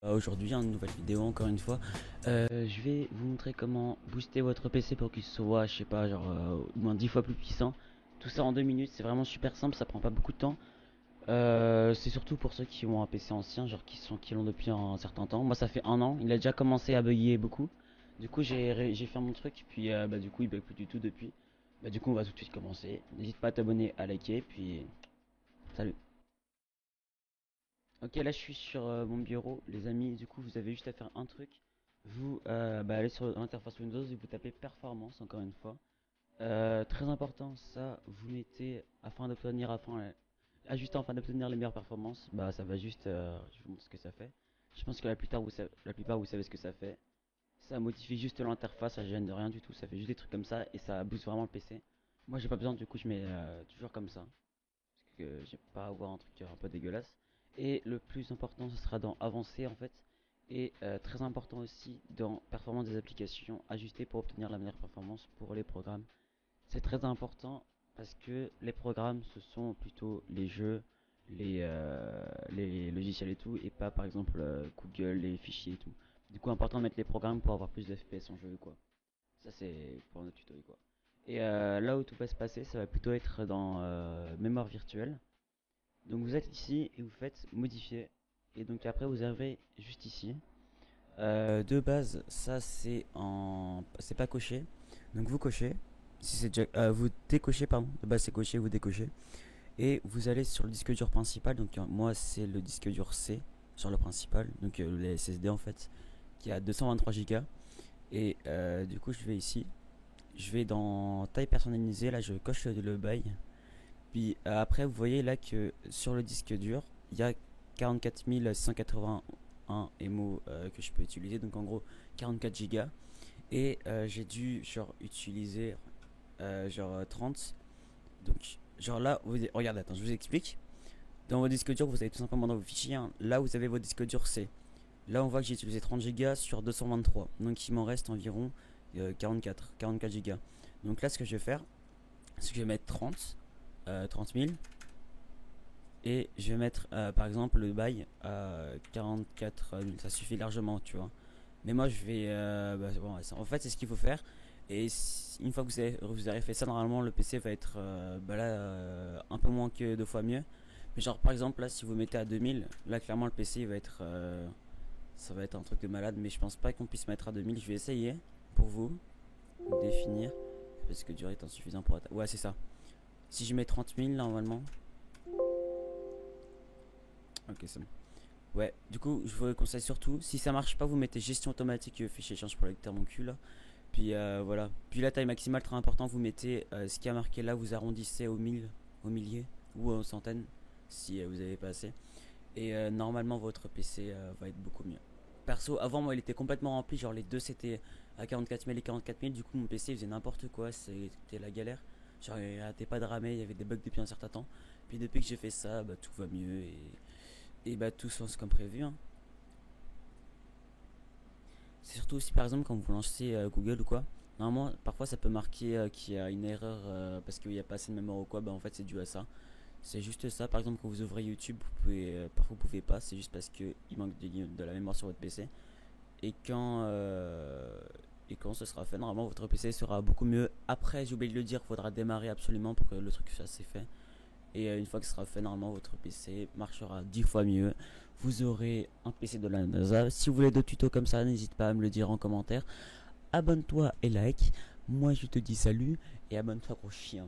Aujourd'hui, une nouvelle vidéo encore une fois. Je vais vous montrer comment booster votre PC pour qu'il soit, je sais pas, genre au moins 10 fois plus puissant. Tout ça en 2 minutes, c'est vraiment super simple, ça prend pas beaucoup de temps. C'est surtout pour ceux qui ont un PC ancien, genre qui l'ont depuis un certain temps. Moi, ça fait un an, il a déjà commencé à bugger beaucoup. Du coup, j'ai fait mon truc, puis du coup, il bug plus du tout depuis. Du coup, on va tout de suite commencer. N'hésite pas à t'abonner, à liker, puis salut. Ok, là je suis sur mon bureau, les amis. Du coup, vous avez juste à faire un truc. Vous allez sur l'interface Windows et vous tapez performance encore une fois. Très important, ça vous mettez ajuster afin d'obtenir les meilleures performances. Bah ça va juste, je vous montre ce que ça fait. Je pense que la plupart vous savez ce que ça fait. Ça modifie juste l'interface, ça gêne de rien du tout. Ça fait juste des trucs comme ça et ça booste vraiment le PC. Moi j'ai pas besoin, du coup je mets toujours comme ça parce que j'ai pas à avoir un truc un peu dégueulasse. Et le plus important, ce sera dans avancer en fait. Et très important aussi dans performance des applications, ajuster pour obtenir la meilleure performance pour les programmes. C'est très important parce que les programmes, ce sont plutôt les jeux, les logiciels et tout, et pas par exemple Google, les fichiers et tout. Du coup, important de mettre les programmes pour avoir plus de FPS en jeu, quoi. Ça, c'est pour notre tuto, quoi. Et là où tout va se passer, ça va plutôt être dans mémoire virtuelle. Donc vous êtes ici et vous faites modifier. Et donc après vous avez juste ici. De base, ça c'est pas coché. Donc vous cochez. Si c'est déjà, vous décochez pardon. De base c'est coché, vous décochez. Et vous allez sur le disque dur principal. Donc moi c'est le disque dur C sur le principal. Donc le SSD en fait qui a 223 Go. Et du coup je vais ici. Je vais dans taille personnalisée. Là je coche le bail. Puis après, vous voyez là que sur le disque dur, il y a 44 681 MO que je peux utiliser. Donc en gros, 44 Go. Et j'ai dû genre utiliser genre 30. Donc genre là, regardez, attends, je vous explique. Dans vos disques durs, vous avez tout simplement dans vos fichiers, hein, là vous avez vos disques durs C. Là on voit que j'ai utilisé 30 Go sur 223. Donc il m'en reste environ 44 Go. Donc là ce que je vais faire, c'est que je vais mettre 30 000. Et je vais mettre par exemple le bail à 44 000, ça suffit largement, tu vois. Mais moi je vais. Bon, en fait, c'est ce qu'il faut faire. Et une fois que vous avez fait ça, normalement le PC va être un peu moins que deux fois mieux. Mais genre par exemple, là si vous mettez à 2000, là clairement le PC il va être. Ça va être un truc de malade, mais je pense pas qu'on puisse mettre à 2000. Je vais essayer pour vous définir. Parce que durée est insuffisant pour. Ouais, c'est ça. Si je mets 30 000 normalement. Ok, c'est bon. Ouais, du coup, je vous conseille surtout, si ça marche pas, vous mettez gestion automatique fichier change pour le lecteur mon cul là. Puis voilà. Puis la taille maximale, très important, vous mettez ce qui a marqué là, vous arrondissez au mille, au millier ou aux centaines si vous avez pas assez. Et normalement, votre PC va être beaucoup mieux. Perso, avant moi, il était complètement rempli, genre les deux c'était à 44 000 et 44 000. Du coup, mon PC il faisait n'importe quoi, c'était la galère. Genre, il arrêtait pas de ramer, il y avait des bugs depuis un certain temps. Puis depuis que j'ai fait ça, tout va mieux et tout se lance comme prévu, hein. C'est surtout aussi par exemple quand vous lancez Google ou quoi. Normalement, parfois ça peut marquer qu'il y a une erreur parce qu'il n'y a pas assez de mémoire ou quoi. En fait, c'est dû à ça. C'est juste ça. Par exemple, quand vous ouvrez YouTube, parfois vous pouvez pas. C'est juste parce qu'il manque de la mémoire sur votre PC. Et quand ce sera fait, normalement votre PC sera beaucoup mieux. Après, j'ai oublié de le dire, il faudra démarrer absolument pour que le truc soit assez fait. Et une fois que ce sera fait, normalement, votre PC marchera 10 fois mieux. Vous aurez un PC de la NASA. Si vous voulez d'autres tutos comme ça, n'hésite pas à me le dire en commentaire. Abonne-toi et like. Moi, je te dis salut et abonne-toi, gros chien.